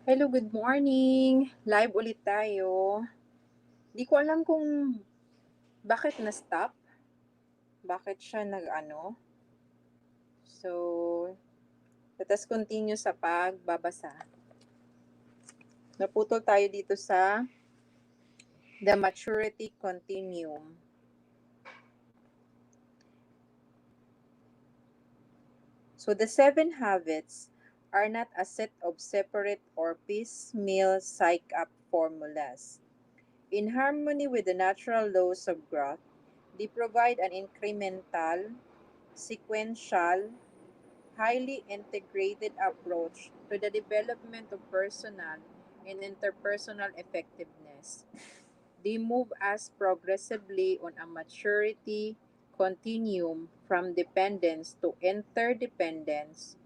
Hello, good morning. Live ulit tayo. Di ko alam kung bakit na-stop, bakit siya nag-ano. So, let us continue sa pagbabasa. Naputol tayo dito sa The Maturity Continuum. So, the 7 habits are not a set of separate or piecemeal psych-up formulas. In harmony with the natural laws of growth, they provide an incremental, sequential, highly integrated approach to the development of personal and interpersonal effectiveness. They move us progressively on a maturity continuum from dependence to interdependence.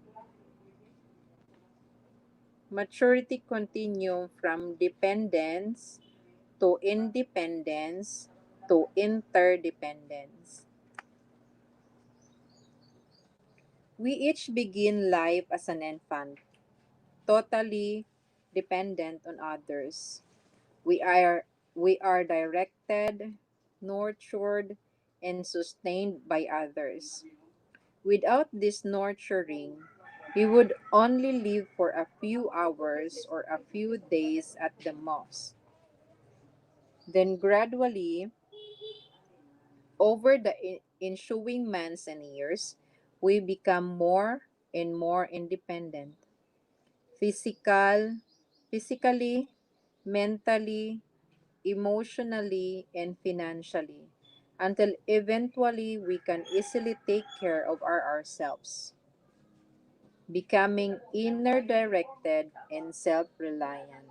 Maturity continuum from dependence to independence to interdependence. We each begin life as an infant, totally dependent on others. We are we are directed, nurtured, and sustained by others. Without this nurturing, we would only live for a few hours or a few days at the most. Then gradually, over the ensuing months and years, we become more and more independent. Physical, physically, mentally, emotionally, and financially, until eventually we can easily take care of ourselves, becoming inner directed and self reliant.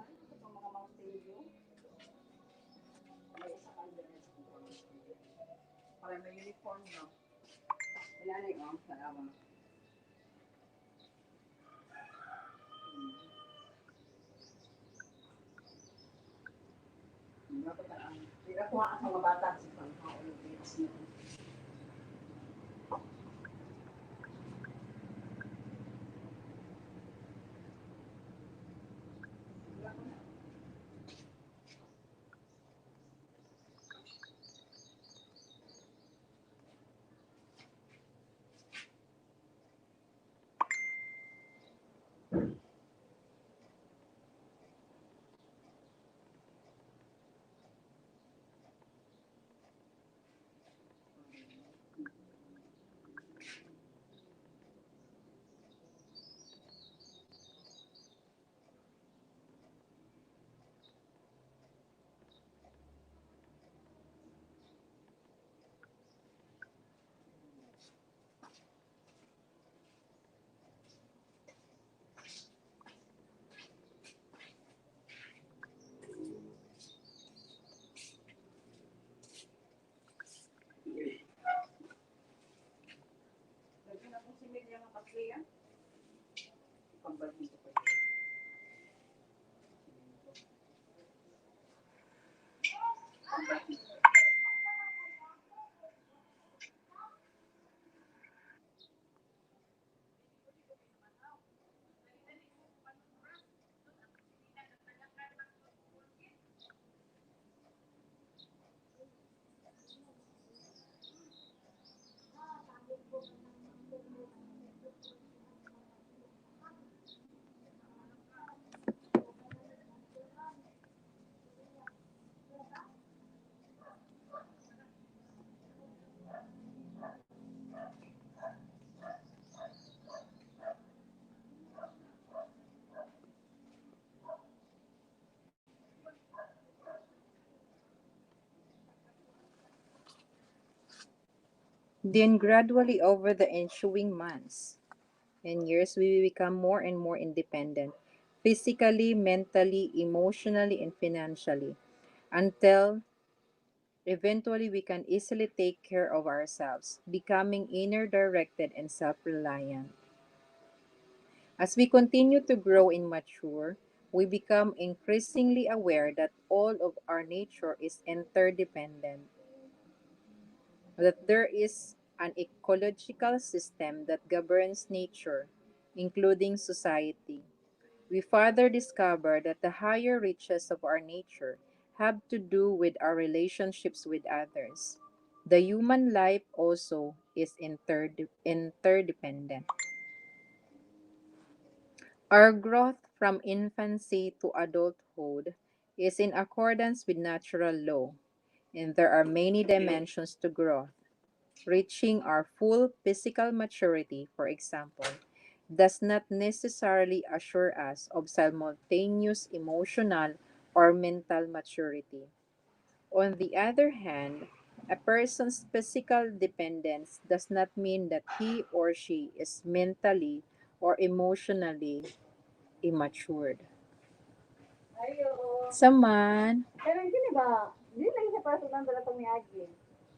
Then, gradually, over the ensuing months and years, we become more and more independent, physically, mentally, emotionally, and financially, until eventually we can easily take care of ourselves, becoming inner directed and self reliant. As we continue to grow and mature, we become increasingly aware that all of our nature is interdependent, that there is an ecological system that governs nature, including society. We further discover that the higher reaches of our nature have to do with our relationships with others. The human life also is interdependent. Our growth from infancy to adulthood is in accordance with natural law, and there are many dimensions to growth. Reaching our full physical maturity, for example, does not necessarily assure us of simultaneous emotional or mental maturity. On the other hand, a person's physical dependence does not mean that he or she is mentally or emotionally immatured. Saman, Pero hindi ba? Hindi lang siya para sa nandala itong miagi.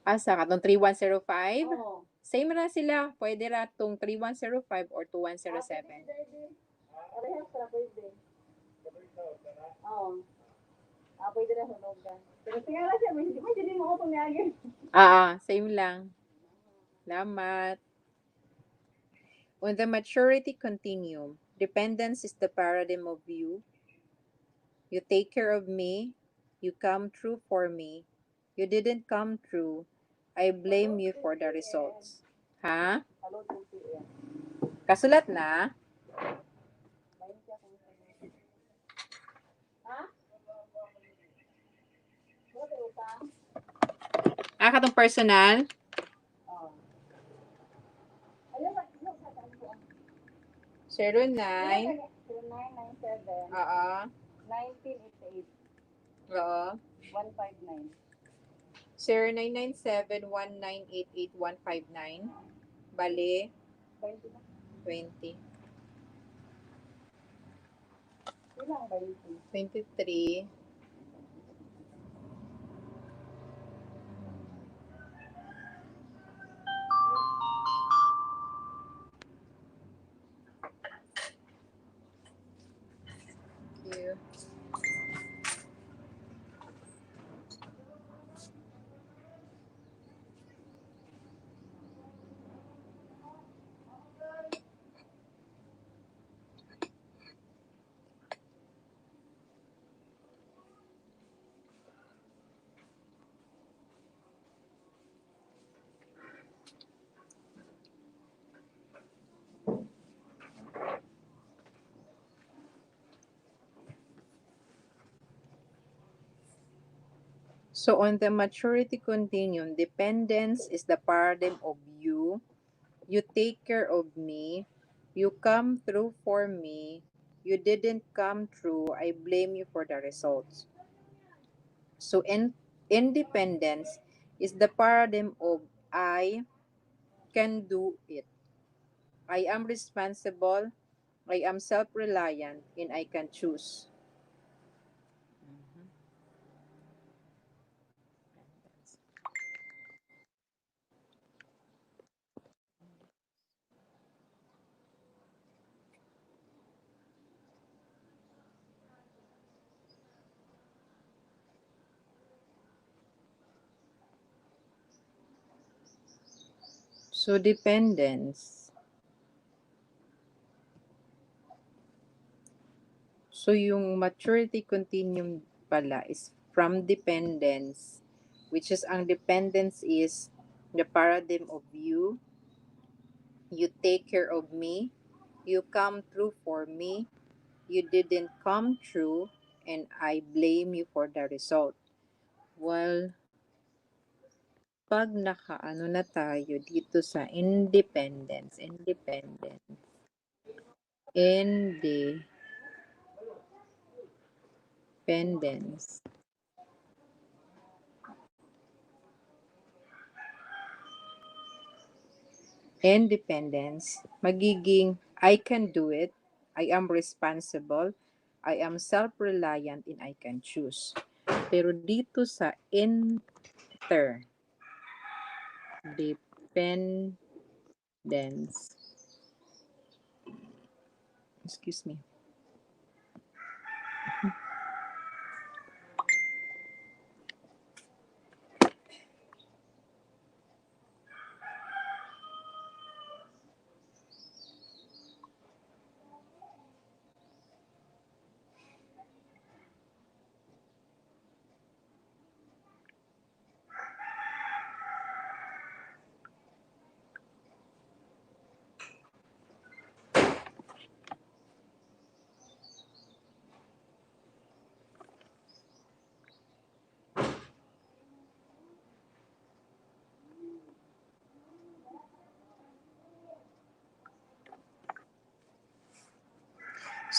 asa ka tong 3105? Oo. Same ra sila. Pwede ra tong 3105 or 2107. Parehas para pwede. Oo. Pwede na sunog ka. Pero tingala siya, may hindi mo ako itong miagi. Same lang. Salamat. On the maturity continuum, dependence is the paradigm of you. You take care of me. You come true for me. You didn't come true. I blame you for the results. Ha? Hello, 2 p.m. Kasulat na? Bayan siya kung ha? Wala utang? Katong personal? Oo. Ayun, sa tanto. 09. 0997 Oo. 1988 Oo. 159. 0997-1988-159. Bali, 20 na. 20. Ilang 20? 23. Thank you. So on the maturity continuum, dependence is the paradigm of you. You take care of me. You come through for me. You didn't come through. I blame you for the results. So independence is the paradigm of I can do it. I am responsible. I am self-reliant and I can choose. So dependence. So yung maturity continuum pala is from dependence, which is ang dependence is the paradigm of you. You take care of me. You come through for me. You didn't come through and I blame you for the result. Well, pag nakaano na tayo dito sa independence, magiging I can do it, I am responsible, I am self-reliant, and I can choose. Pero dito sa interdependence, excuse me,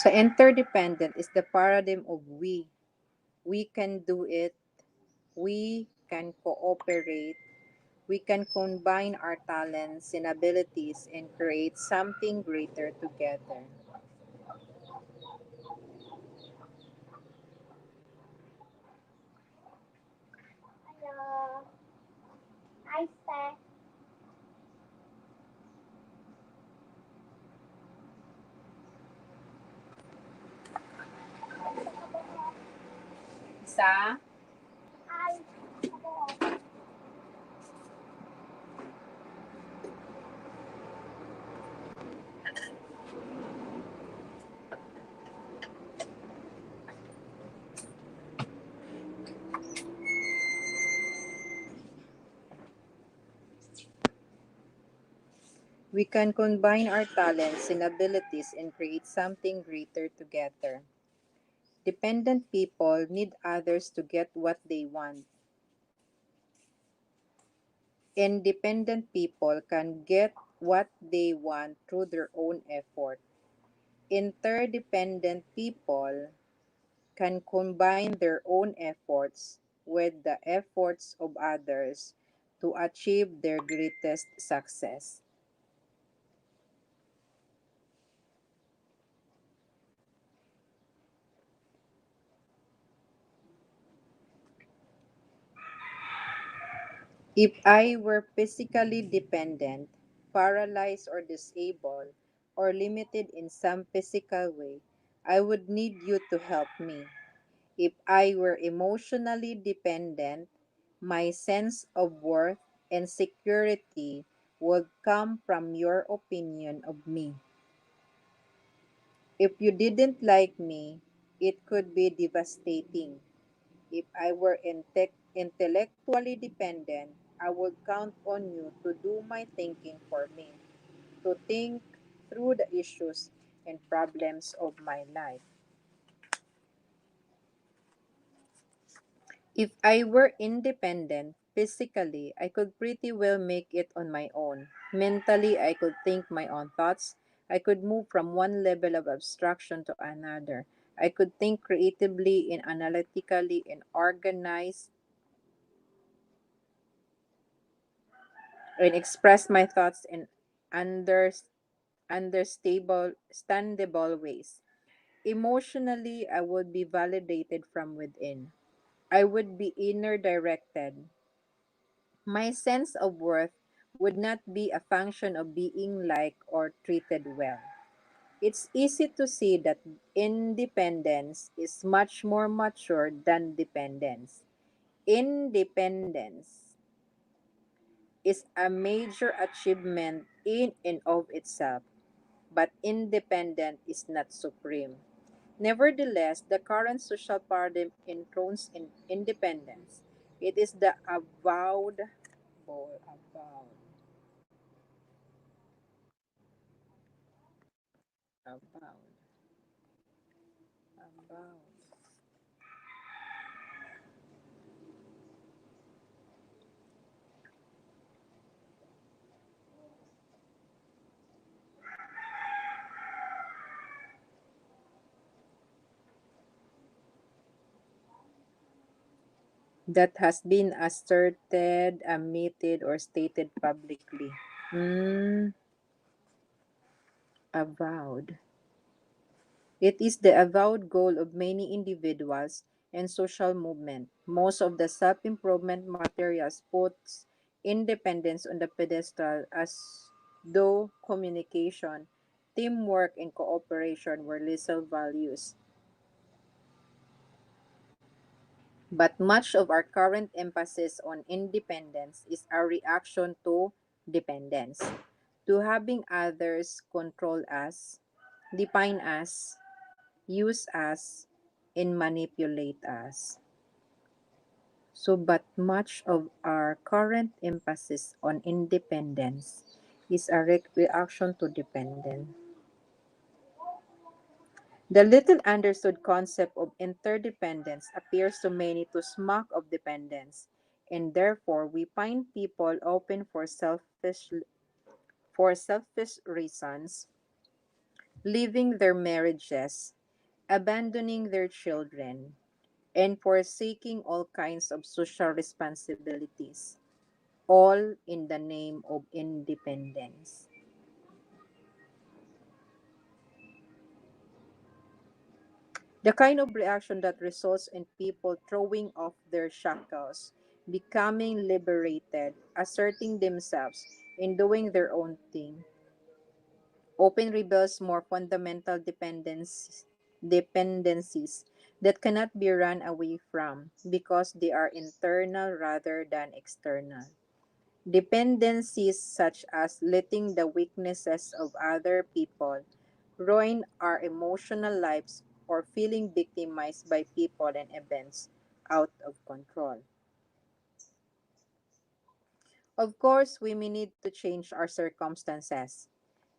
So interdependent is the paradigm of we. We can do it. We can cooperate. We can combine our talents and abilities and create something greater together. Hello. Hi, Steph. Isa, Hi. Ako. we can combine our talents and abilities and create something greater together. Dependent people need others to get what they want. Independent people can get what they want through their own effort. Interdependent people can combine their own efforts with the efforts of others to achieve their greatest success. If I were physically dependent, paralyzed or disabled, or limited in some physical way, I would need you to help me. If I were emotionally dependent, my sense of worth and security would come from your opinion of me. If you didn't like me, it could be devastating. If I were intellectually dependent, I would count on you to do my thinking for me, to think through the issues and problems of my life. If I were independent physically, I could pretty well make it on my own. Mentally, I could think my own thoughts. I could move from one level of abstraction to another. I could think creatively and analytically and organize and express my thoughts in under, understandable ways. Emotionally, I would be validated from within. I would be inner directed. My sense of worth would not be a function of being liked or treated well. It's easy to see that independence is much more mature than dependence. Independence is a major achievement in and of itself, but independent is not supreme. Nevertheless, the current social paradigm enthrones in independence. It is the avowed, avowed, that has been asserted, admitted, or stated publicly. Mm, avowed. It is the avowed goal of many individuals and social movement. Most of the self-improvement materials puts independence on the pedestal as though communication, teamwork, and cooperation were lesser values. But much of our current emphasis on independence is a reaction to dependence, to having others control us, define us, use us, and manipulate us. So, but much of our current emphasis on independence is a reaction to dependence. The little understood concept of interdependence appears to many to smack of dependence, and therefore we find people open for selfish reasons leaving their marriages, abandoning their children, and forsaking all kinds of social responsibilities, all in the name of independence. The kind of reaction that results in people throwing off their shackles, becoming liberated, asserting themselves, and doing their own thing, often reveals more fundamental dependencies that cannot be run away from because they are internal rather than external. Dependencies such as letting the weaknesses of other people ruin our emotional lives or feeling victimized by people and events out of control. Of course, we may need to change our circumstances,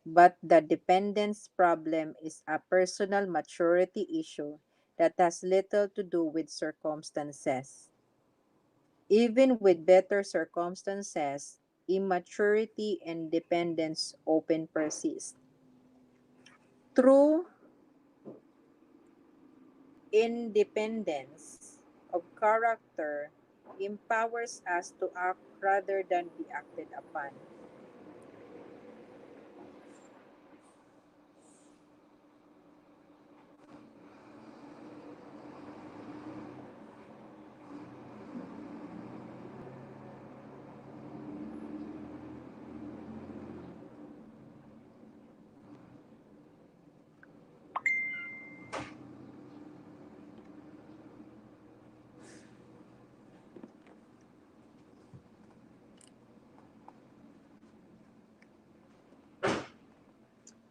but the dependence problem is a personal maturity issue that has little to do with circumstances. Even with better circumstances, immaturity and dependence often persist. True independence of character empowers us to act rather than be acted upon.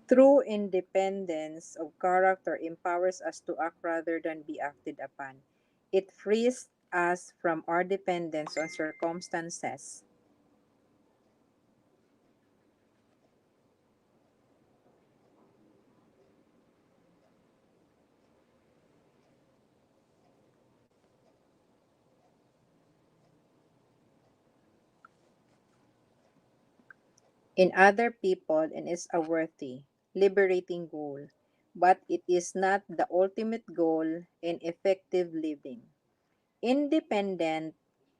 True independence of character empowers us to act rather than be acted upon. It frees us from our dependence on circumstances. In other people and is a worthy, liberating goal, but it is not the ultimate goal in effective living. Independent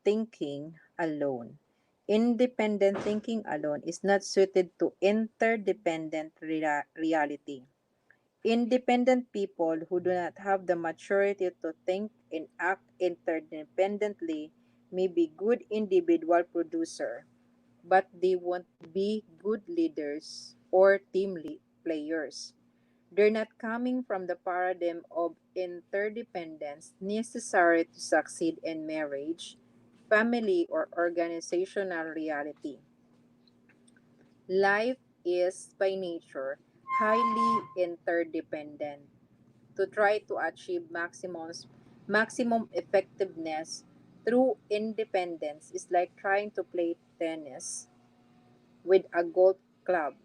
thinking alone. Independent thinking alone is not suited to interdependent reality. Independent people who do not have the maturity to think and act interdependently may be good individual producer, but they won't be good leaders or players. They're not coming from the paradigm of interdependence necessary to succeed in marriage, family, or organizational reality. Life is, by nature, highly interdependent. To try to achieve maximum effectiveness through independence is like trying to play tennis with a golf club.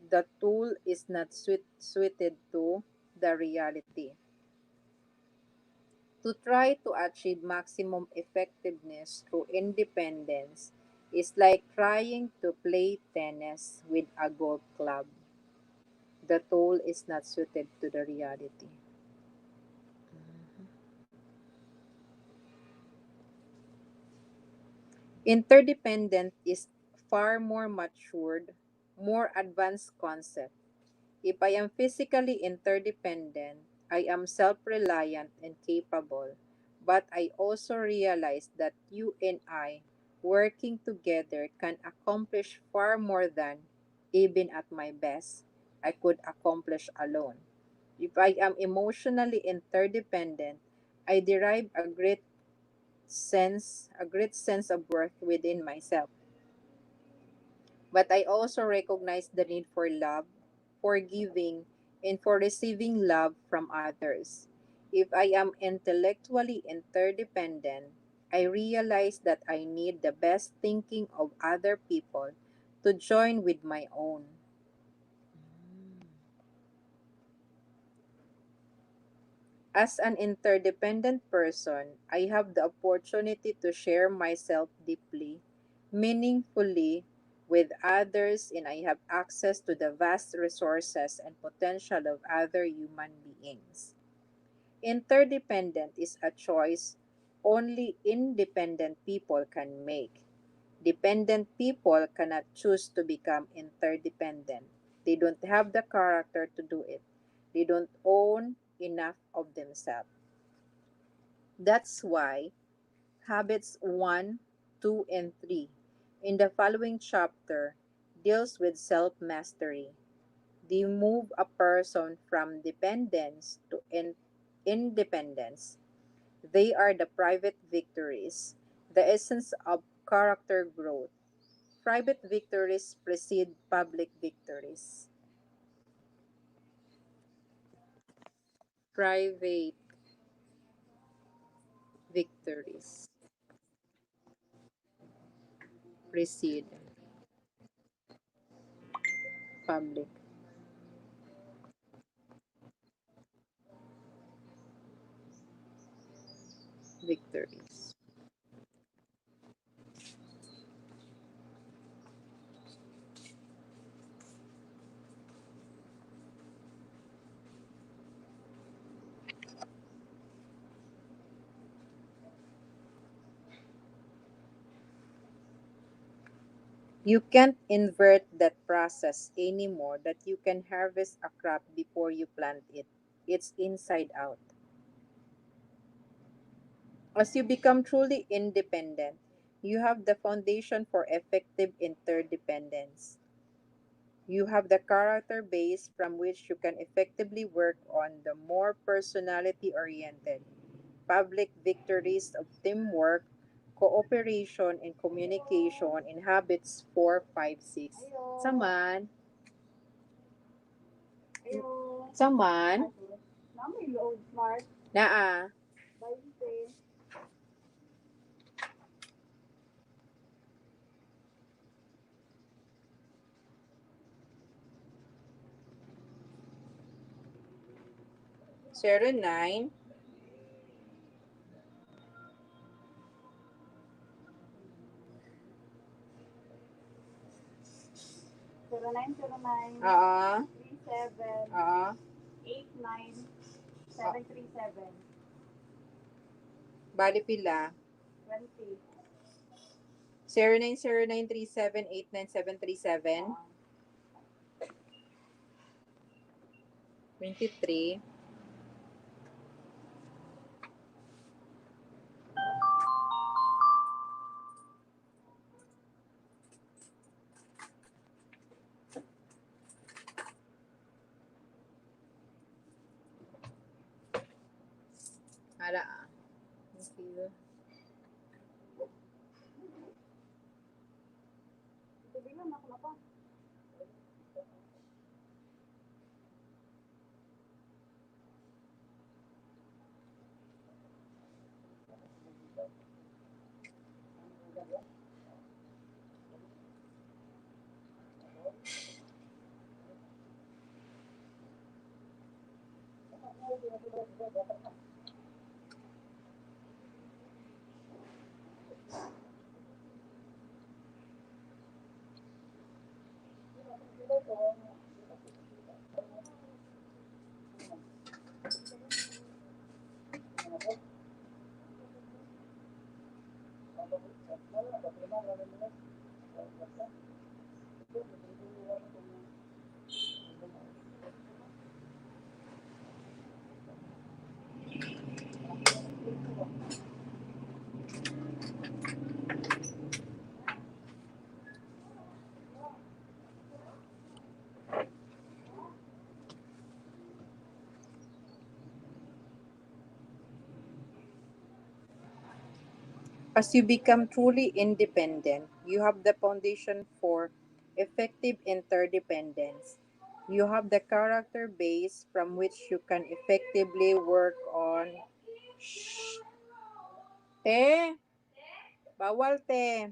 The tool is not suited to the reality. To try to achieve maximum effectiveness through independence is like trying to play tennis with a golf club. The tool is not suited to the reality. Interdependent is far more matured, more advanced concept. If I am physically interdependent, I am self reliant and capable. But I also realize that you and I, working together, can accomplish far more than, even at my best, I could accomplish alone. If I am emotionally interdependent, I derive a great sense of worth within myself. But I also recognize the need for love, for giving, and for receiving love from others. If I am intellectually interdependent, I realize that I need the best thinking of other people to join with my own. As an interdependent person, I have the opportunity to share myself deeply, meaningfully, with others, and I have access to the vast resources and potential of other human beings. Interdependent is a choice only independent people can make. Dependent people cannot choose to become interdependent. They don't have the character to do it. They don't own enough of themselves. That's why habits 1, 2, and 3 in the following chapter deals with self-mastery. They move a person from dependence to independence. They are the private victories, the essence of character growth. Private victories precede public victories. Private victories precede public victories. You can't invert that process anymore that you can harvest a crop before you plant it. It's inside out. As you become truly independent, you have the foundation for effective interdependence. You have the character base from which you can effectively work on the more personality oriented public victories of teamwork, cooperation, and communication in habits 4, 5, 6. Saman, Ayo. saman, Nami load smart. naa, Bye, sis. 09, 0909 oo, 37 oo, 89737 bali pila, 20. 090937899737, 23, ala, okay. Tubigan ako na pa. As you become truly independent, you have the foundation for effective interdependence. You have the character base from which you can effectively work on. Shh! Te! Bawal, te!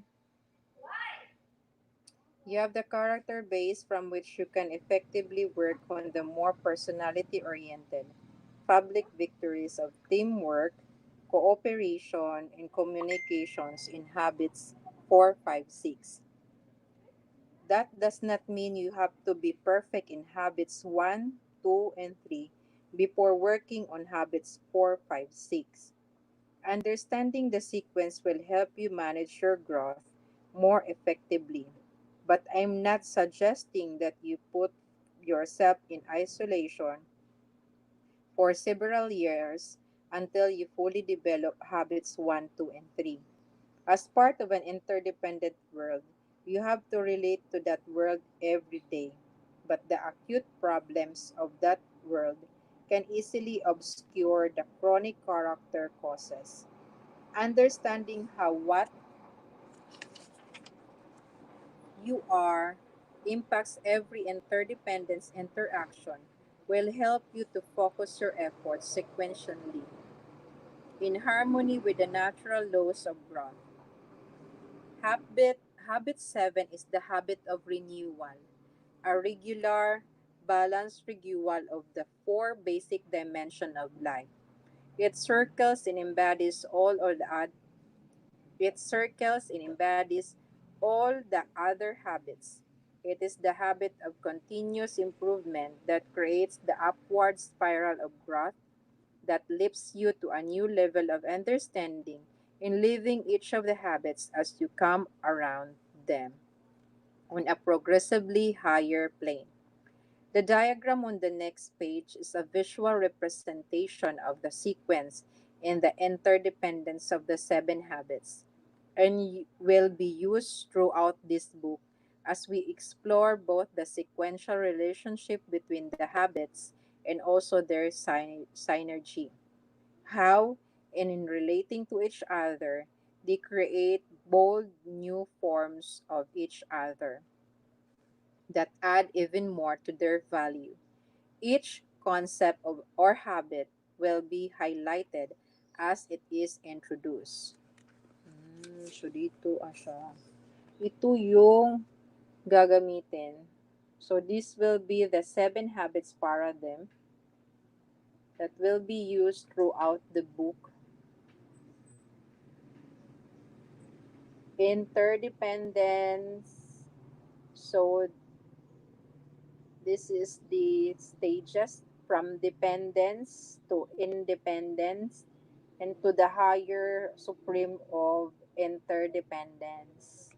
You have the character base from which you can effectively work on the more personality oriented public victories of teamwork, cooperation, and communications in habits 4, 5, 6. That does not mean you have to be perfect in habits 1, 2, and 3 before working on habits 4, 5, 6. Understanding the sequence will help you manage your growth more effectively. But I'm not suggesting that you put yourself in isolation for several years until you fully develop habits 1, 2, and 3. As part of an interdependent world, you have to relate to that world every day. But the acute problems of that world can easily obscure the chronic character causes. Understanding how what you are impacts every interdependence interaction will help you to focus your efforts sequentially in harmony with the natural laws of growth. Habit Habit 7 is the habit of renewal, a regular, balanced renewal of the four basic dimensions of life. It circles and embodies all of the It circles and embodies all the other habits. It is the habit of continuous improvement that creates the upward spiral of growth that lifts you to a new level of understanding in living each of the habits as you come around them on a progressively higher plane. The diagram on the next page is a visual representation of the sequence and the interdependence of the seven habits and will be used throughout this book as we explore both the sequential relationship between the habits and also their synergy. How, and in relating to each other, they create bold new forms of each other that add even more to their value. Each concept of or habit will be highlighted as it is introduced. So dito siya. Ito yung gagamitin. So this will be the seven habits paradigm that will be used throughout the book. Interdependence. So this is the stages from dependence to independence and to the higher supreme of interdependence.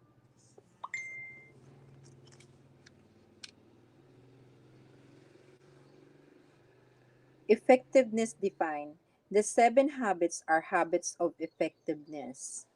Effectiveness defined. The seven habits are habits of effectiveness.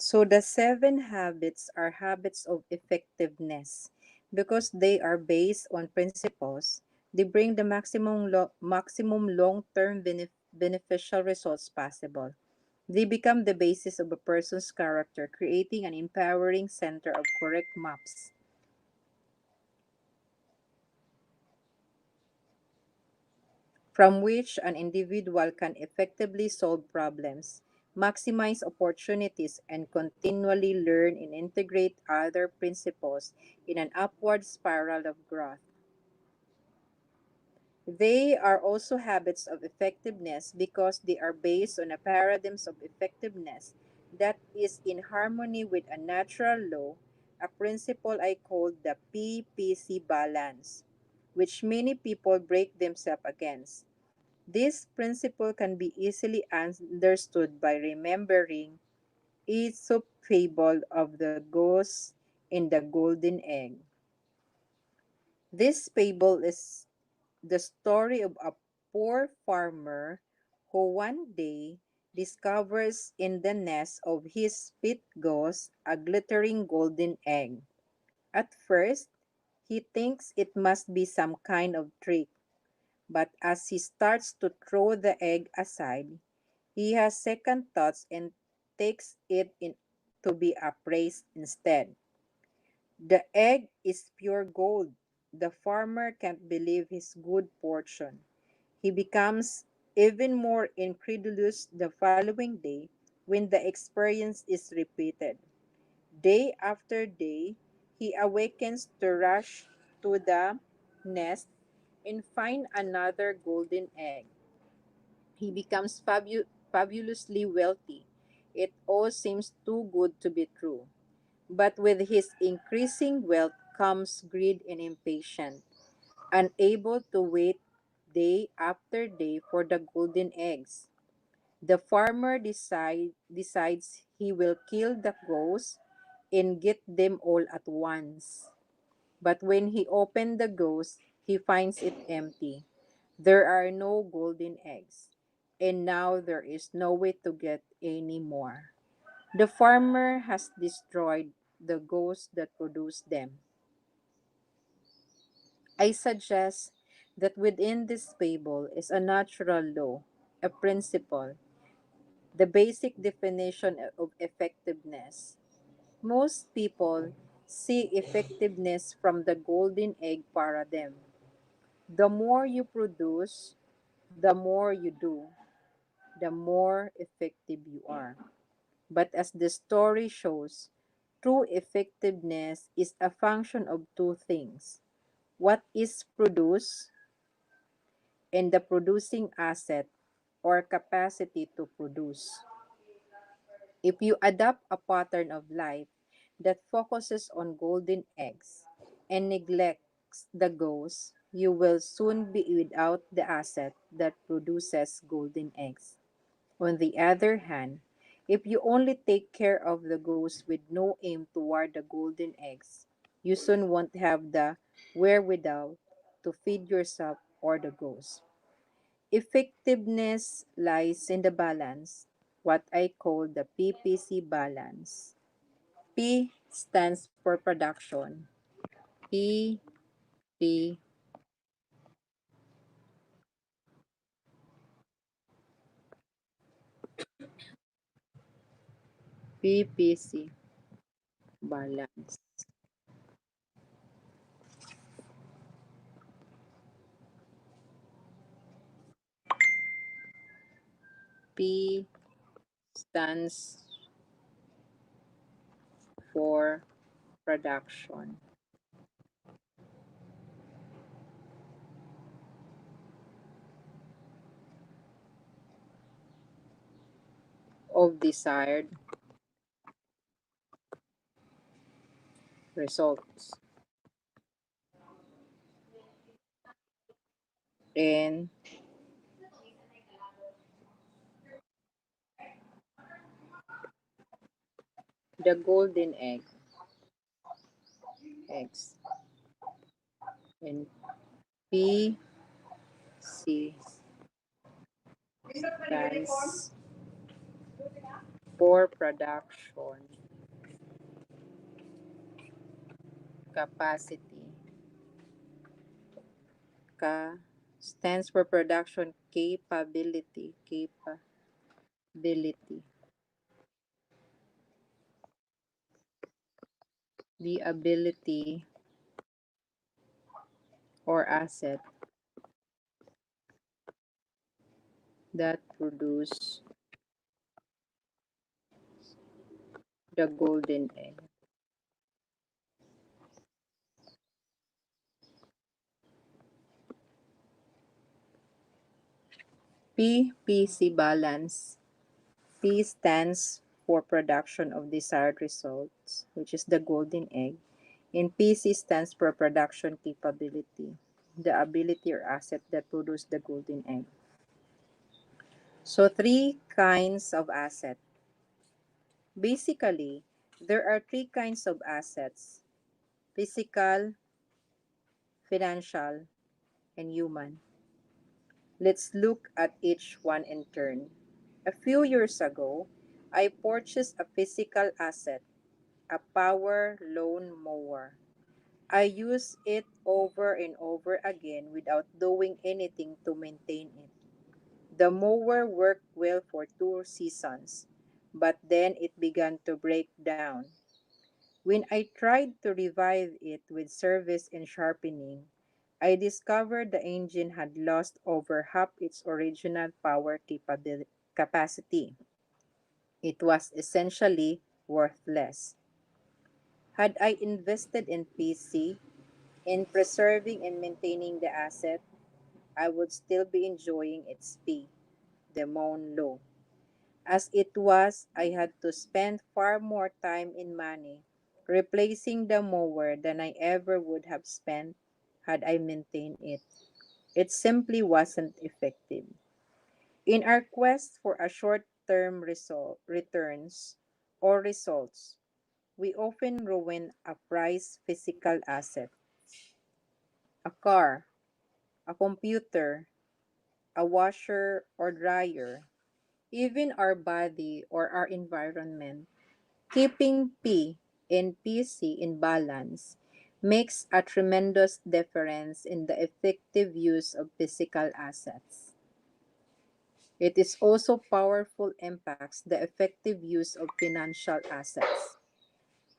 So the seven habits are habits of effectiveness. Because they are based on principles, they bring the maximum long-term beneficial results possible. They become the basis of a person's character, creating an empowering center of correct maps from which an individual can effectively solve problems, maximize opportunities, and continually learn and integrate other principles in an upward spiral of growth. They are also habits of effectiveness because they are based on a paradigm of effectiveness that is in harmony with a natural law, a principle I call the PPC balance, which many people break themselves against. This principle can be easily understood by remembering Aesop's fable of the goose and the golden egg. This fable is the story of a poor farmer who one day discovers in the nest of his pet goose a glittering golden egg. At first, he thinks it must be some kind of trick, but as he starts to throw the egg aside, he has second thoughts and takes it in to be appraised instead. The egg is pure gold. The farmer can't believe his good fortune. He becomes even more incredulous the following day when the experience is repeated. Day after day, he awakens to rush to the nest and find another golden egg. He becomes fabulously wealthy. It all seems too good to be true. But with his increasing wealth comes greed and impatience, unable to wait day after day for the golden eggs. The farmer decides he will kill the ghosts and get them all at once. But when he opens the ghost, he finds it empty. There are no golden eggs, and now there is no way to get any more. The farmer has destroyed the ghosts that produced them. I suggest that within this fable is a natural law, a principle, the basic definition of effectiveness. Most people see effectiveness from the golden egg paradigm. The more you produce, the more you do, the more effective you are. But as the story shows, true effectiveness is a function of two things: what is produced and the producing asset or capacity to produce. If you adopt a pattern of life that focuses on golden eggs and neglects the ghosts, you will soon be without the asset that produces golden eggs. On the other hand, if you only take care of the ghosts with no aim toward the golden eggs, you soon won't have the wherewithal to feed yourself or the ghosts. Effectiveness lies in the balance, what I call the PPC balance. P stands for production. P, P, PPC balance. P stands for production. Of desired results. And the golden eggs. And P, C stands for production capacity. Ka stands for production capability, the ability or asset that produce the golden egg. PPC balance. P stands for production of desired results, which is the golden egg. And PC stands for production capability, the ability or asset that produce the golden egg. So three kinds of asset. Basically, there are three kinds of assets: physical, financial, and human. Let's look at each one in turn. A few years ago, I purchased a physical asset, a power lawn mower. I use it over and over again without doing anything to maintain it. The mower worked well for 2 seasons, but then it began to break down. When I tried to revive it with service and sharpening, I discovered the engine had lost over half its original capacity. It was essentially worthless. Had I invested in PC, in preserving and maintaining the asset, I would still be enjoying its P, the Moan Low. As it was, I had to spend far more time and money replacing the mower than I ever would have spent had I maintained it. It simply wasn't effective. In our quest for a short-term returns or results, we often ruin a prized physical asset, a car, a computer, a washer or dryer, even our body or our environment. Keeping P and PC in balance makes a tremendous difference in the effective use of physical assets. It is also powerful impacts the effective use of financial assets.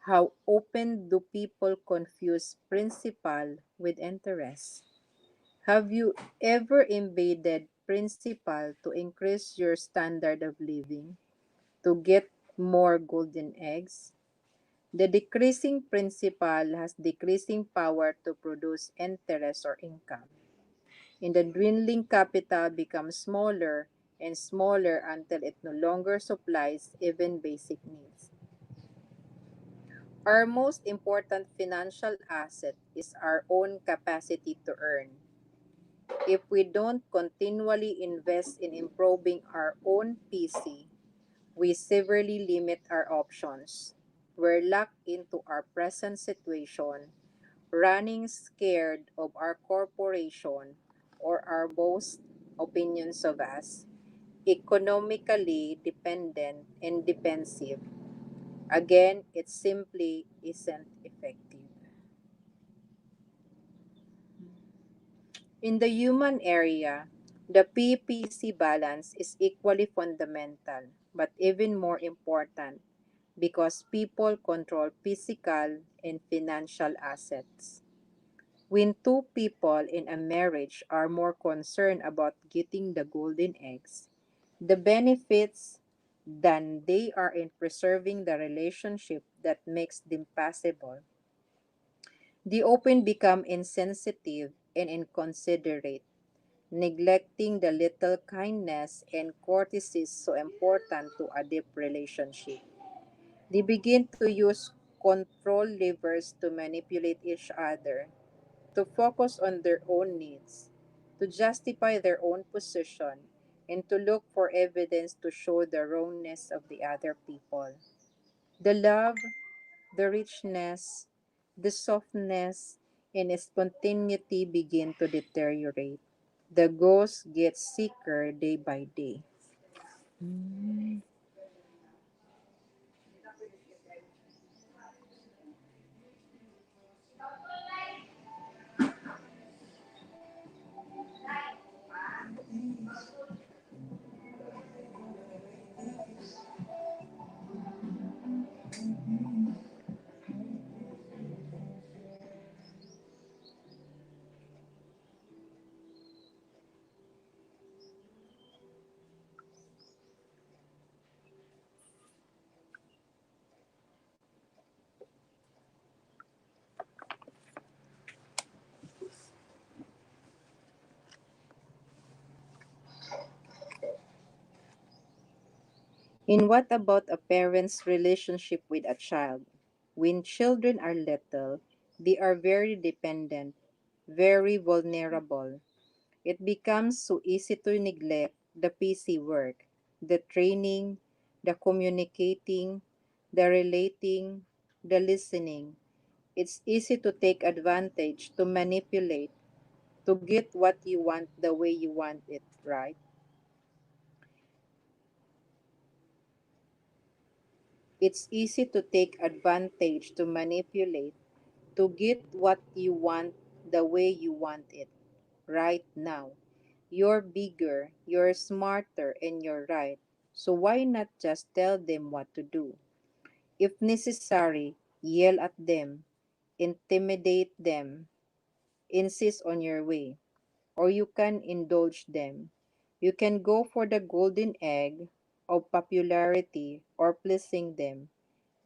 How often do people confuse principal with interest? Have you ever embedded principal to increase your standard of living, to get more golden eggs? The decreasing principal has decreasing power to produce interest or income, and the dwindling capital becomes smaller and smaller until it no longer supplies even basic needs. Our most important financial asset is our own capacity to earn. If we don't continually invest in improving our own PC, we severely limit our options. We're locked into our present situation, running scared of our corporation or our boss opinions of us, economically dependent and defensive. Again, it simply isn't effective. In the human area, the PPC balance is equally fundamental, but even more important because people control physical and financial assets. When two people in a marriage are more concerned about getting the golden eggs, the benefits, than they are in preserving the relationship that makes them possible, they often become insensitive and inconsiderate, neglecting the little kindness and courtesies so important to a deep relationship. They begin to use control levers to manipulate each other, to focus on their own needs, to justify their own position, and to look for evidence to show the wrongness of the other people. The love, the richness, the softness, and spontaneity begin to deteriorate. The ghost gets sicker day by day. In what about a parent's relationship with a child? When children are little, they are very dependent, very vulnerable. It becomes so easy to neglect the PC work, the training, the communicating, the relating, the listening. It's easy to take advantage, to manipulate, to get what you want the way you want it, right? It's easy to take advantage, to manipulate, to get what you want the way you want it right now. You're bigger, you're smarter, and you're right. So why not just tell them what to do? If necessary, yell at them, intimidate them, insist on your way, or you can indulge them. You can go for the golden egg of popularity or pleasing them,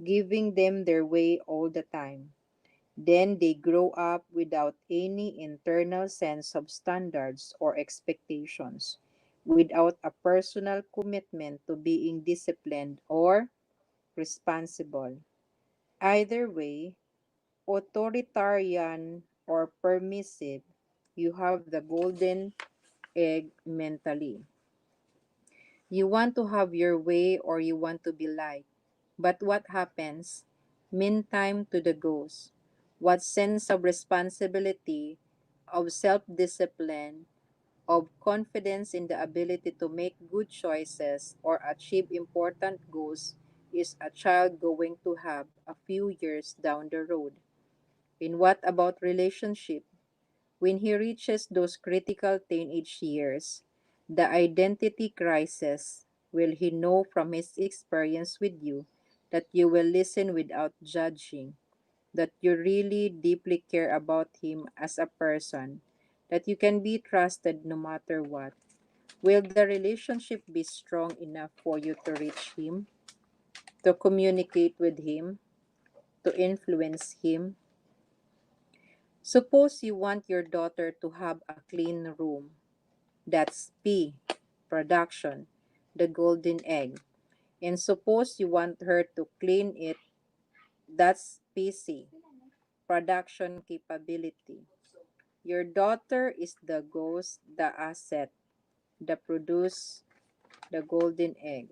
giving them their way all the time. Then they grow up without any internal sense of standards or expectations, without a personal commitment to being disciplined or responsible. Either way, authoritarian or permissive, you have the golden egg mentally. You want to have your way or you want to be liked. But what happens? Meantime to the ghost. What sense of responsibility, of self discipline, of confidence in the ability to make good choices or achieve important goals is a child going to have a few years down the road? And what about relationship? When he reaches those critical teenage years, the identity crisis, will he know from his experience with you that you will listen without judging, that you really deeply care about him as a person, that you can be trusted no matter what? Will the relationship be strong enough for you to reach him, to communicate with him, to influence him? Suppose you want your daughter to have a clean room. That's P, production, the golden egg. And suppose you want her to clean it, that's PC, production capability. Your daughter is the ghost, the asset, the produce, the golden egg.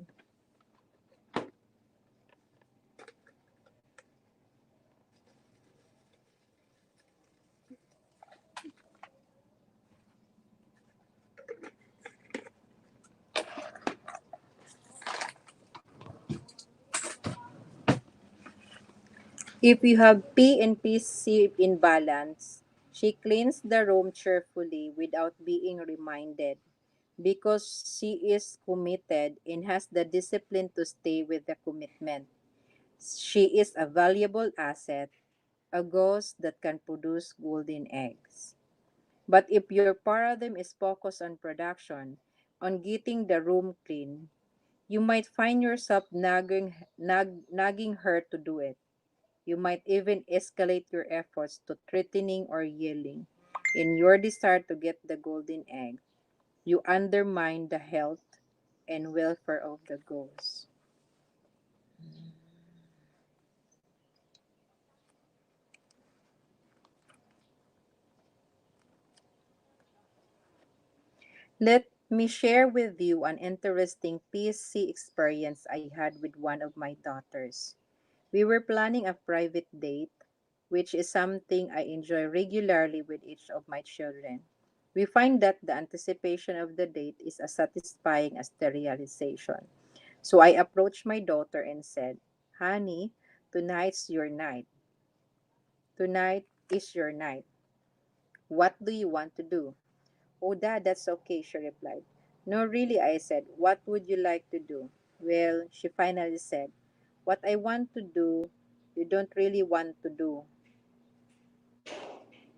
If you have P and PC in balance, she cleans the room cheerfully without being reminded because she is committed and has the discipline to stay with the commitment. She is a valuable asset, a ghost that can produce golden eggs. But if your paradigm is focused on production, on getting the room clean, you might find yourself nagging her to do it. You might even escalate your efforts to threatening or yelling. In your desire to get the golden egg, you undermine the health and welfare of the ghost. Let me share with you an interesting PC experience I had with one of my daughters. We were planning a private date, which is something I enjoy regularly with each of my children. We find that the anticipation of the date is as satisfying as the realization. So I approached my daughter and said, "Honey, tonight's your night. Tonight is your night. What do you want to do?" "Oh, Dad, that's okay," she replied. "No, really," I said. "What would you like to do?" "Well," she finally said, "what I want to do, you don't really want to do."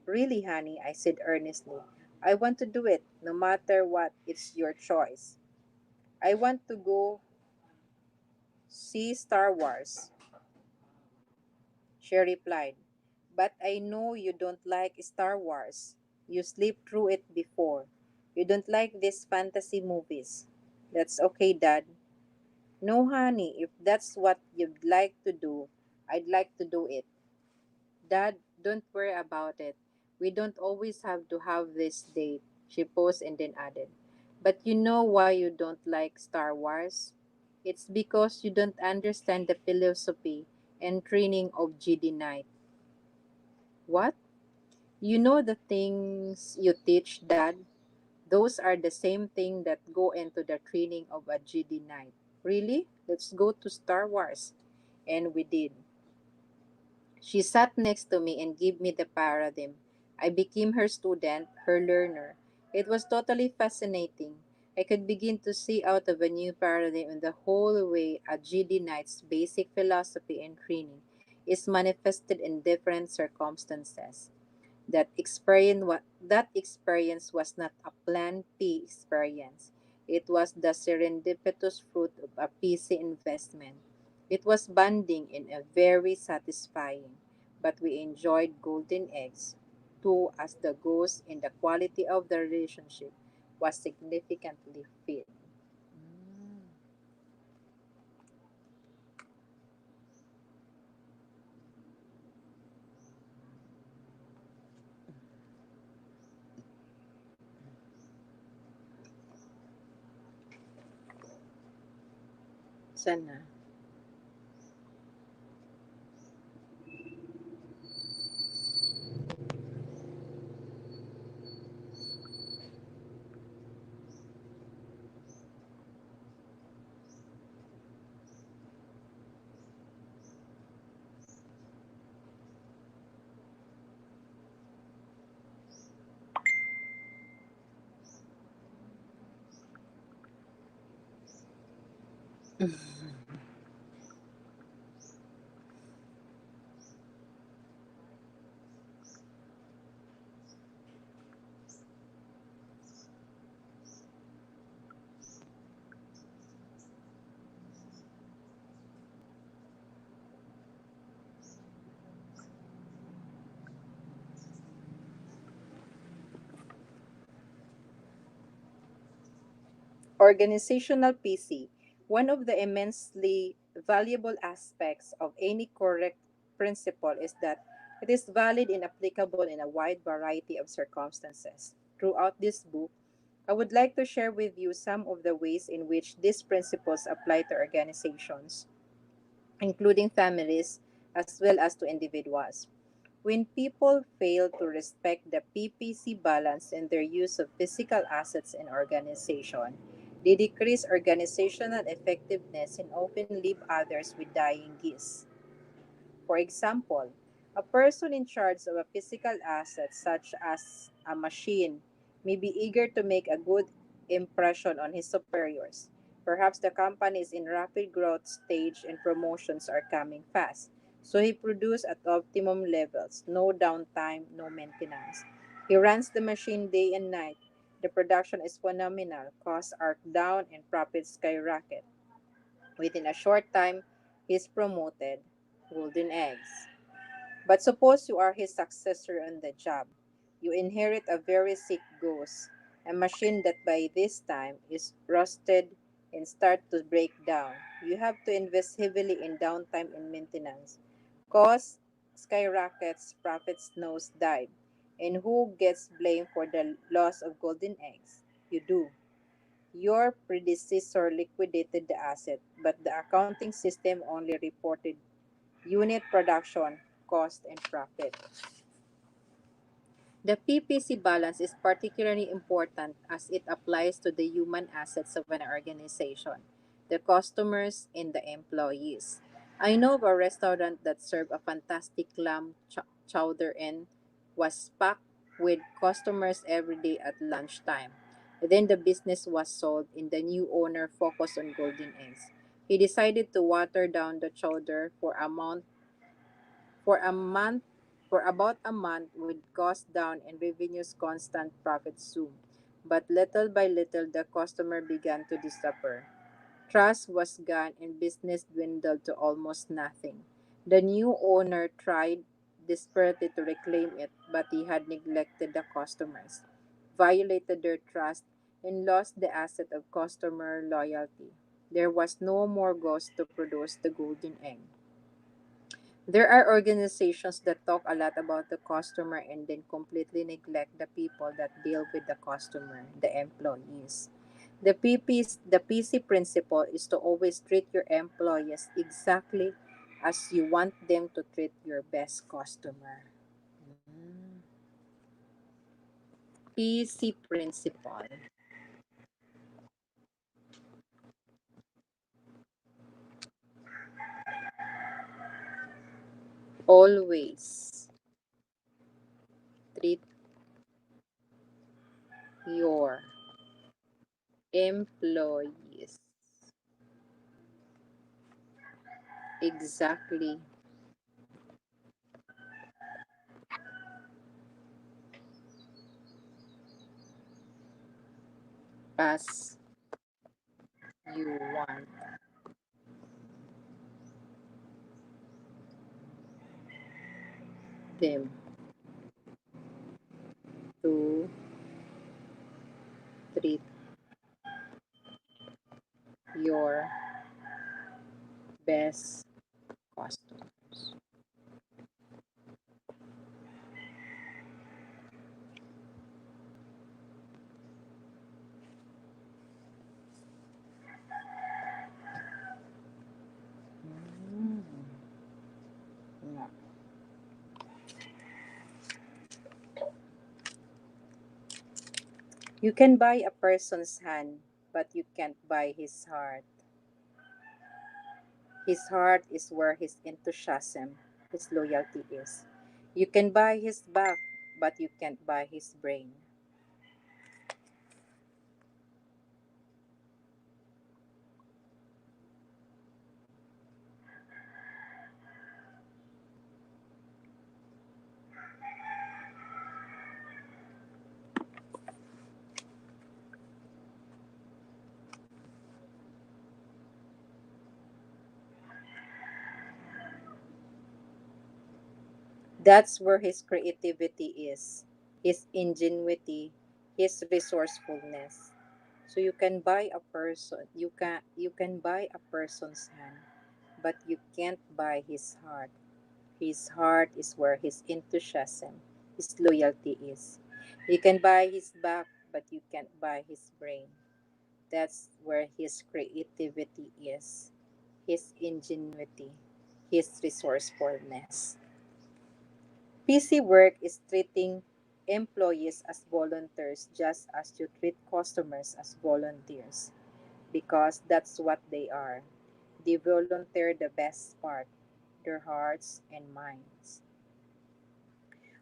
"Really, honey," I said earnestly. "I want to do it, no matter what. It's your choice." "I want to go see Star Wars," she replied. "But I know you don't like Star Wars. You slept through it before. You don't like these fantasy movies." "That's okay, Dad." No, honey, if that's what you'd like to do, I'd like to do it. Dad, don't worry about it. We don't always have to have this date, she paused and then added. But you know why you don't like Star Wars? It's because you don't understand the philosophy and training of Jedi Knight. What? You know the things you teach, Dad? Those are the same thing that go into the training of a Jedi Knight. Really? Let's go to Star Wars. And we did. She sat next to me and gave me the paradigm. I became her student, her learner. It was totally fascinating. I could begin to see out of a new paradigm in the whole way a GD Knight's basic philosophy and training is manifested in different circumstances. That experience was not a plan P experience. It was the serendipitous fruit of a PC investment. It was bonding and a very satisfying, but we enjoyed golden eggs too as the ghost in the quality of the relationship was significantly fit. Mm. Sana. Organizational PC. One of the immensely valuable aspects of any correct principle is that it is valid and applicable in a wide variety of circumstances. Throughout this book, I would like to share with you some of the ways in which these principles apply to organizations, including families as well as to individuals. When people fail to respect the PPC balance in their use of physical assets in organization, they decrease organizational effectiveness and often leave others with dying geese. For example, a person in charge of a physical asset such as a machine may be eager to make a good impression on his superiors. Perhaps the company is in rapid growth stage and promotions are coming fast. So he produces at optimum levels, no downtime, no maintenance. He runs the machine day and night. The production is phenomenal, costs are down and profits skyrocket. Within a short time, he is promoted. Golden eggs. But suppose you are his successor on the job. You inherit a very sick ghost, a machine that by this time is rusted and start to break down. You have to invest heavily in downtime and maintenance. Cost skyrockets, profits nosedive. And who gets blamed for the loss of golden eggs? You do. Your predecessor liquidated the asset, but the accounting system only reported unit production, cost, and profit. The PPC balance is particularly important as it applies to the human assets of an organization, the customers, and the employees. I know of a restaurant that served a fantastic chowder and was packed with customers every day at lunchtime. Then the business was sold and the new owner focused on golden eggs. He decided to water down the chowder for a month for about a month with costs down and revenues constant profits soon. But little by little the customer began to disappear. Trust was gone and business dwindled to almost nothing. The new owner tried desperately to reclaim it, but he had neglected the customers, violated their trust, and lost the asset of customer loyalty. There was no more ghost to produce the golden egg. There are organizations that talk a lot about the customer and then completely neglect the people that deal with the customer, the employees. The PC principle is to always treat your employees exactly as you want them to treat your best customer. Mm. PC principle. Always treat your employees exactly as you want them to treat your best customers. Mm. Yeah. You can buy a person's hand, but you can't buy his heart. His heart is where his enthusiasm, his loyalty is. You can buy his back, but you can't buy his brain. That's where his creativity is, his ingenuity, his resourcefulness. So you can buy a person's hand, but you can't buy his heart. His heart is where his enthusiasm, his loyalty is. You can buy his back, but you can't buy his brain. That's where his creativity is, his ingenuity, his resourcefulness. PC work is treating employees as volunteers just as you treat customers as volunteers because that's what they are. They volunteer the best part, their hearts and minds.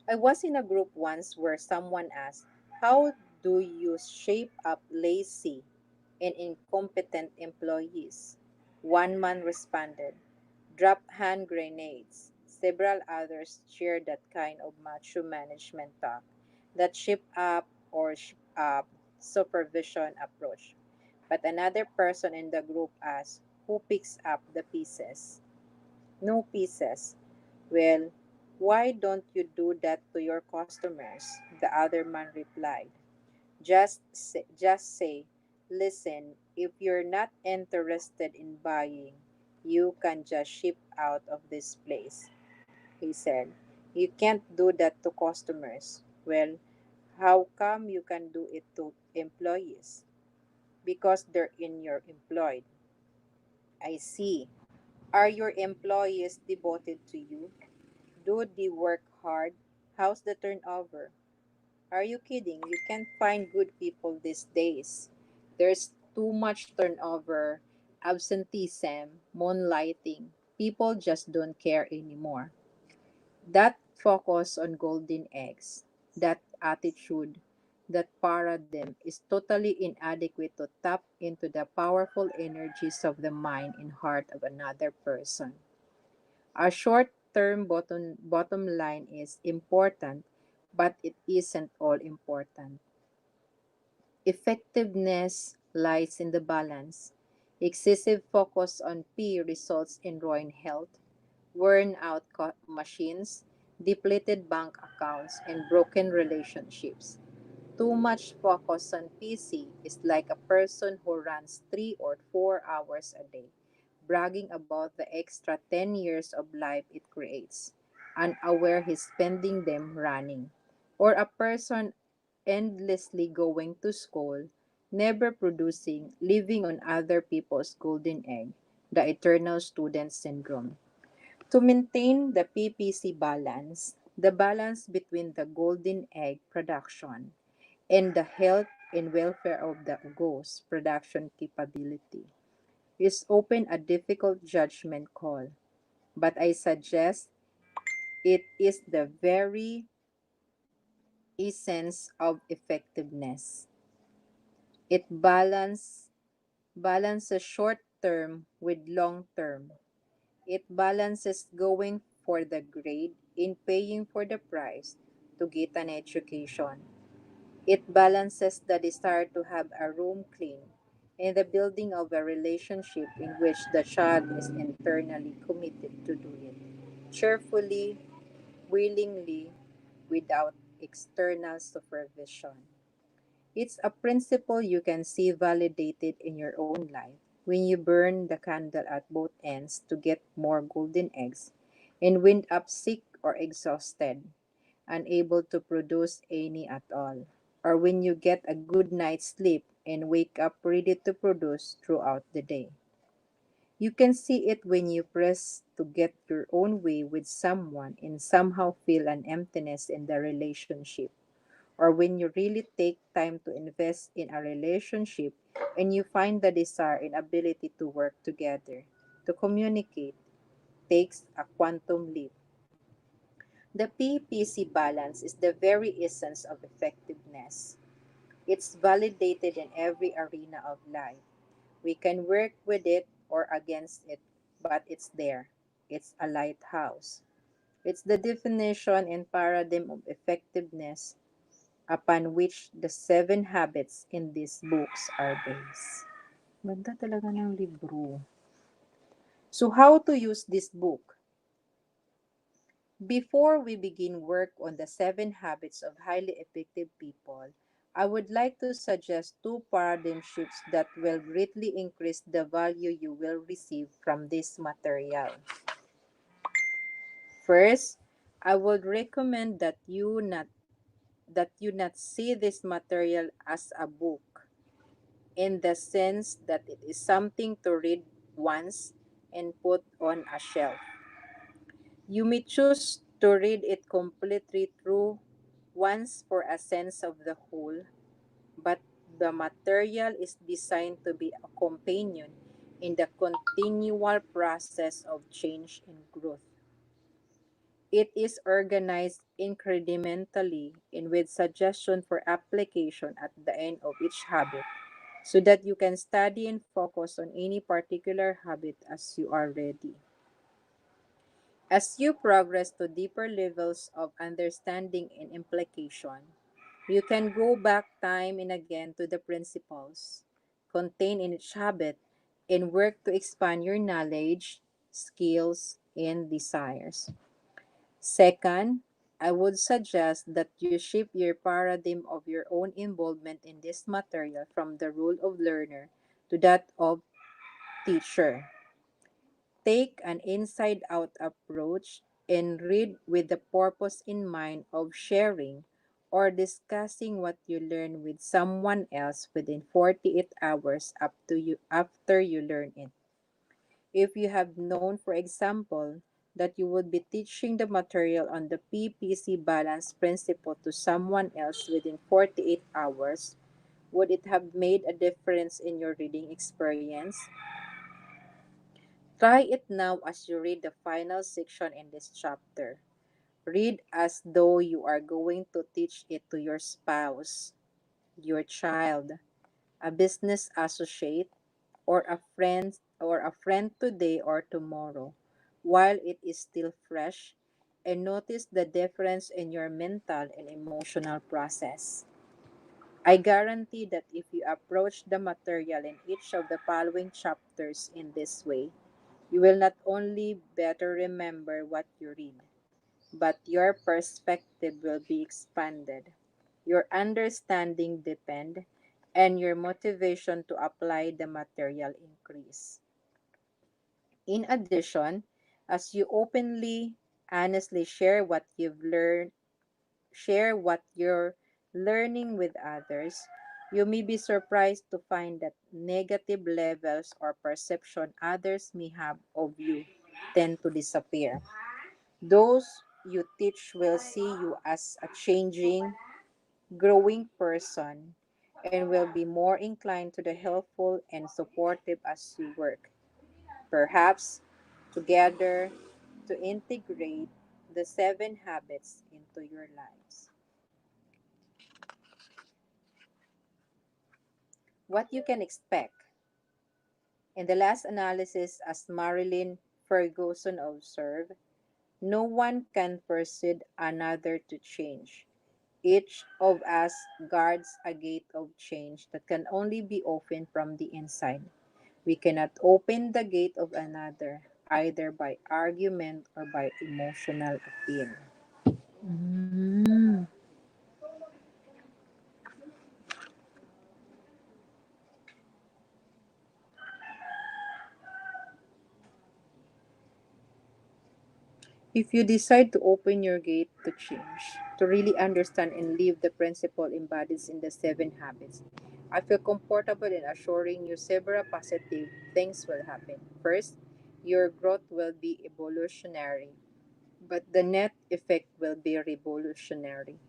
I was in a group once where someone asked, how do you shape up lazy and incompetent employees? One man responded, drop hand grenades. Several others cheered that kind of macho management talk, that ship up or ship up supervision approach. But another person in the group asked, who picks up the pieces? No pieces. Well, why don't you do that to your customers? The other man replied. Just say, listen, if you're not interested in buying, you can just ship out of this place. He said, you can't do that to customers. Well, how come you can do it to employees? Because they're in your employed. I see. Are your employees devoted to you? Do they work hard? How's the turnover? Are you kidding? You can't find good people these days. There's too much turnover, absenteeism, moonlighting. People just don't care anymore. That focus on golden eggs, that attitude, that paradigm is totally inadequate to tap into the powerful energies of the mind and heart of another person. A short term bottom line is important, but it isn't all important. Effectiveness lies in the balance. Excessive focus on P results in ruined health, worn out machines, depleted bank accounts, and broken relationships. Too much focus on PC is like a person who runs 3 or 4 hours a day, bragging about the extra 10 years of life it creates, unaware he's spending them running. Or a person endlessly going to school, never producing, living on other people's golden egg, the eternal student syndrome. To maintain the PPC balance, the balance between the golden egg production and the health and welfare of the goose production capability is often a difficult judgment call, but I suggest it is the very essence of effectiveness. It balances short term with long term. It balances going for the grade in paying for the price to get an education. It balances the desire to have a room clean and the building of a relationship in which the child is internally committed to do it, cheerfully, willingly, without external supervision. It's a principle you can see validated in your own life when you burn the candle at both ends to get more golden eggs and wind up sick or exhausted, unable to produce any at all, or when you get a good night's sleep and wake up ready to produce throughout the day. You can see it when you press to get your own way with someone and somehow feel an emptiness in the relationship, or when you really take time to invest in a relationship and you find the desire and ability to work together, to communicate, takes a quantum leap. The PPC balance is the very essence of effectiveness. It's validated in every arena of life. We can work with it or against it, but it's there. It's a lighthouse. It's the definition and paradigm of effectiveness upon which the 7 habits in these books are based. Ganda talaga ng libro. So how to use this book? Before we begin work on the 7 habits of highly effective people, I would like to suggest 2 paradigm shifts that will greatly increase the value you will receive from this material. First, I would recommend that you not see this material as a book in the sense that it is something to read once and put on a shelf. You may choose to read it completely through once for a sense of the whole, but the material is designed to be a companion in the continual process of change and growth. It is organized incrementally and with suggestion for application at the end of each habit so that you can study and focus on any particular habit as you are ready. As you progress to deeper levels of understanding and implication, you can go back time and again to the principles contained in each habit and work to expand your knowledge, skills, and desires. Second, I would suggest that you shift your paradigm of your own involvement in this material from the role of learner to that of teacher. Take an inside out approach and read with the purpose in mind of sharing or discussing what you learn with someone else within 48 hours up to you after you learn it. If you have known, for example, that you would be teaching the material on the PPC balance principle to someone else within 48 hours, would it have made a difference in your reading experience? Try it now as you read the final section in this chapter. Read as though you are going to teach it to your spouse, your child, a business associate, or a friend today or tomorrow, while it is still fresh, and notice the difference in your mental and emotional process. I guarantee that if you approach the material in each of the following chapters in this way, you will not only better remember what you read, but your perspective will be expanded. your understanding depend, and your motivation to apply the material increase. In addition, as you openly, honestly share what you're learning with others, you may be surprised to find that negative levels or perception others may have of you tend to disappear. Those you teach will see you as a changing, growing person and will be more inclined to the helpful and supportive as you work, perhaps together, to integrate the seven habits into your lives. What you can expect. In the last analysis, as Marilyn Ferguson observed, no one can persuade another to change. Each of us guards a gate of change that can only be opened from the inside. We cannot open the gate of another either by argument or by emotional appeal. Mm. If you decide to open your gate to change, to really understand and live the principle embodied in the seven habits, I feel comfortable in assuring you several positive things will happen. First, your growth will be evolutionary, but the net effect will be revolutionary.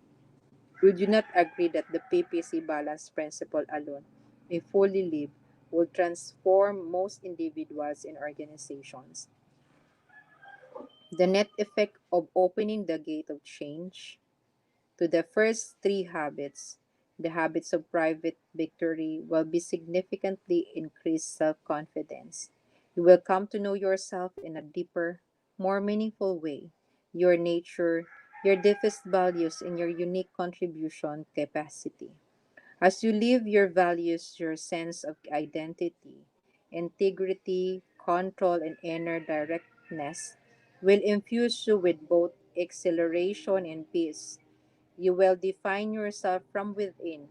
Would you not agree that the PPC balance principle alone, if fully lived, will transform most individuals and organizations? The net effect of opening the gate of change to the first three habits, the habits of private victory, will be significantly increased self confidence. You will come to know yourself in a deeper, more meaningful way, your nature, your deepest values, and your unique contribution capacity. As you live your values, your sense of identity, integrity, control, and inner directness will infuse you with both exhilaration and peace. You will define yourself from within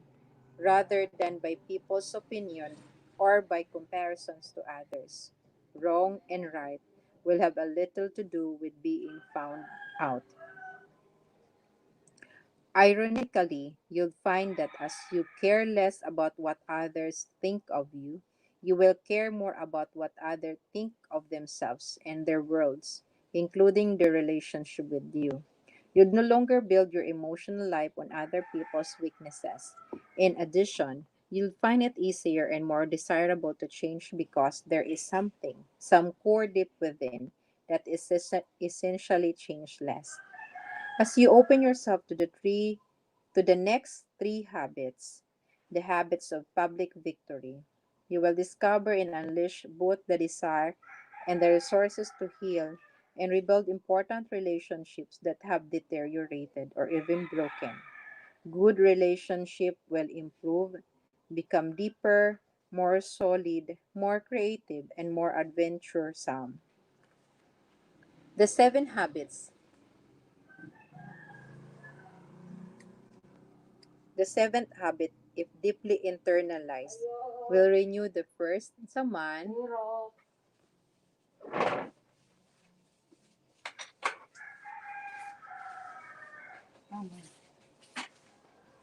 rather than by people's opinion or by comparisons to others. Wrong and right will have a little to do with being found out. Ironically, you'll find that as you care less about what others think of you, you will care more about what others think of themselves and their worlds, including their relationship with you. You'd no longer build your emotional life on other people's weaknesses. In addition, you'll find it easier and more desirable to change because there is something, some core deep within, that is essentially changeless. As you open yourself to the next three habits, the habits of public victory, you will discover and unleash both the desire and the resources to heal and rebuild important relationships that have deteriorated or even broken. Good relationship will improve, become deeper, more solid, more creative, and more adventuresome. The seven habits. The seventh habit, if deeply internalized, will renew the first. Saman.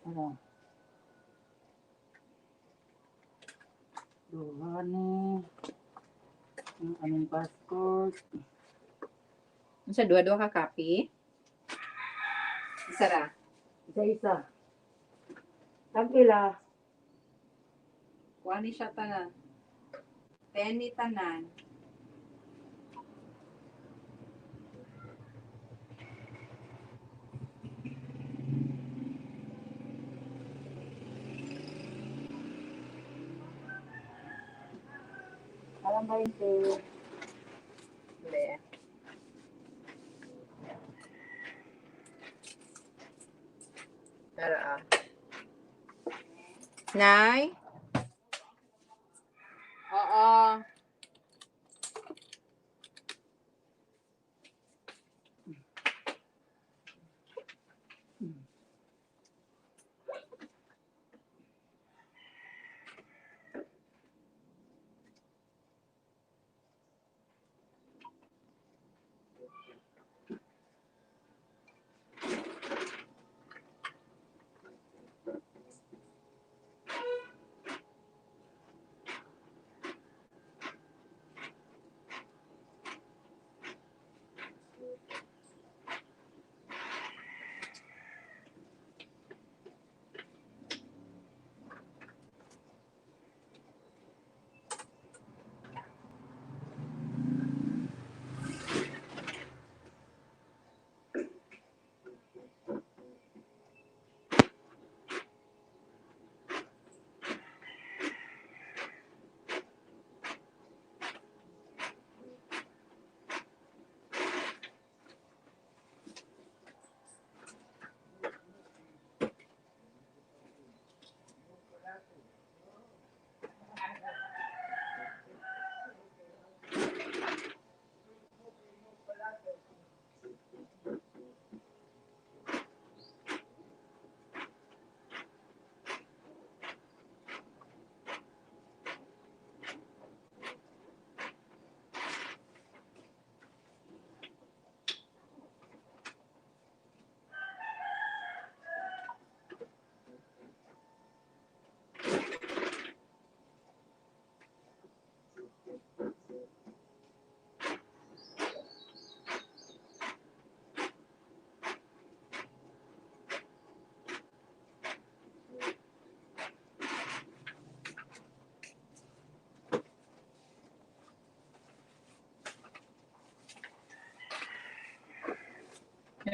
Ano? Duha ni ang aming passport. Sa dua-dua ka copy? Isa ra. Isa-isa. Ang ila. Kuha ni siya tanan. Penny tanan. Alam ba yung Hindi. Pero Nay? Oo.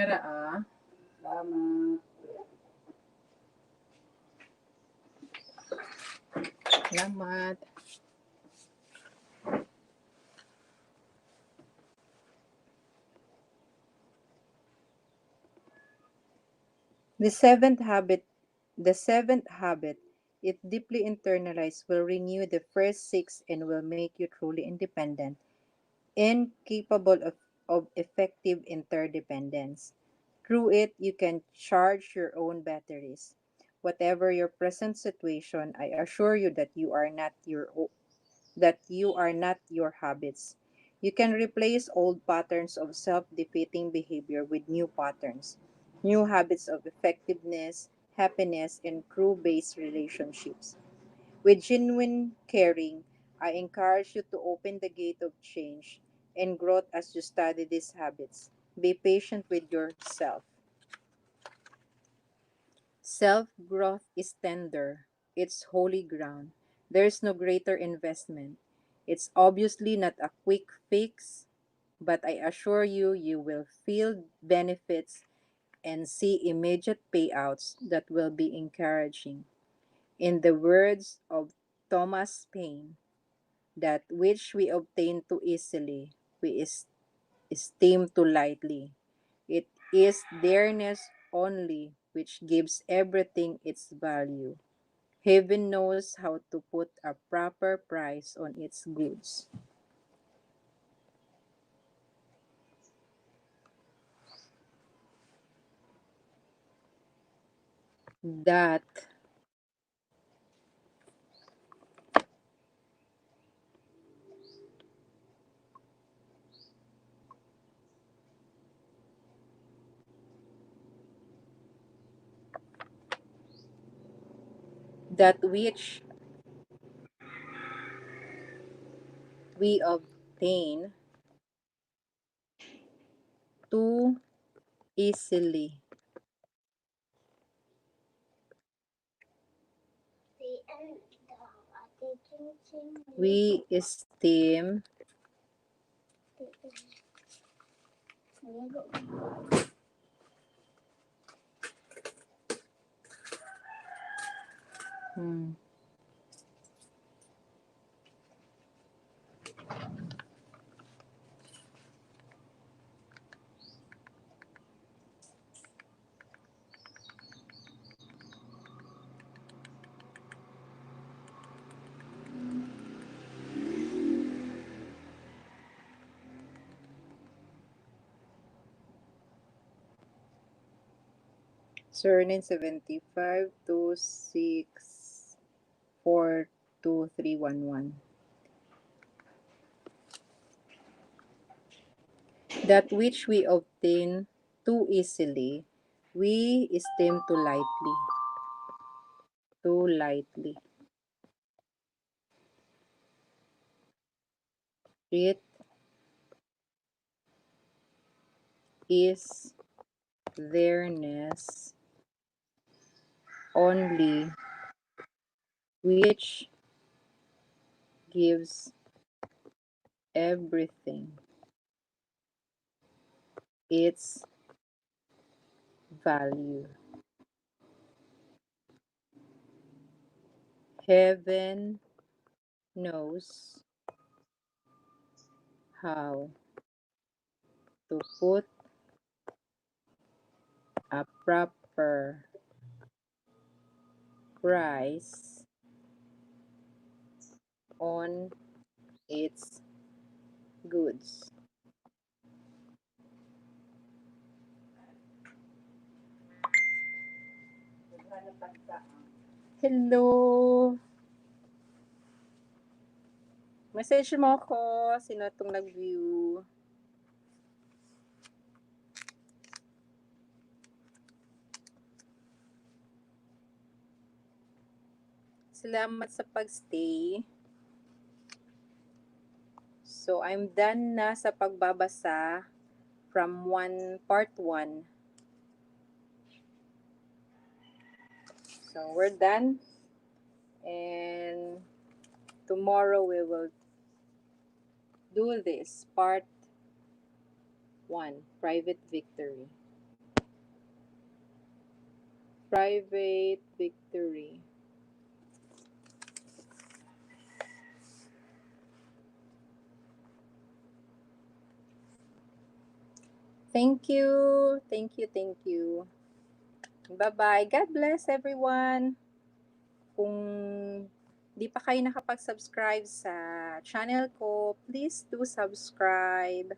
Nara ah. Salamat. Salamat. The seventh habit, the seventh habit, if deeply internalized, will renew the first six and will make you truly independent and capable of effective interdependence. Through it, you can charge your own batteries. Whatever your present situation, I assure you that you are not your habits. You can replace old patterns of self-defeating behavior with new patterns, new habits of effectiveness, happiness, and crew-based relationships. With genuine caring, I encourage you to open the gate of change and growth as you study these habits. Be patient with yourself. Self growth is tender, it's holy ground. There is no greater investment. It's obviously not a quick fix, but I assure you, you will feel benefits and see immediate payouts that will be encouraging. In the words of Thomas Paine, that which we obtain too easily, we esteem too lightly. It is dearness only which gives everything its value. Heaven knows how to put a proper price on its goods. That that which we obtain too easily, we esteem hmm, Surname 7526423111. That which we obtain too easily, we esteem too lightly. Too lightly. It is theirs only which gives everything its value. Heaven knows how to put a proper price on its goods. Hello! Message mo ako. Sino itong nag-view? Salamat sa pag-stay. So, I'm done na sa pagbabasa from part 1. So, we're done. And tomorrow we will do this, part 1, Private Victory. Private victory. Thank you. Thank you. Thank you. Bye-bye. God bless everyone. Kung di pa kayo nakapag-subscribe sa channel ko, please do subscribe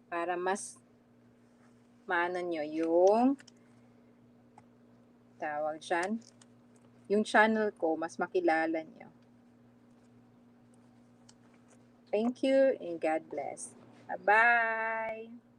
para mas maano nyo yung tawag dyan, yung channel ko, mas makilala nyo. Thank you and God bless. Bye-bye!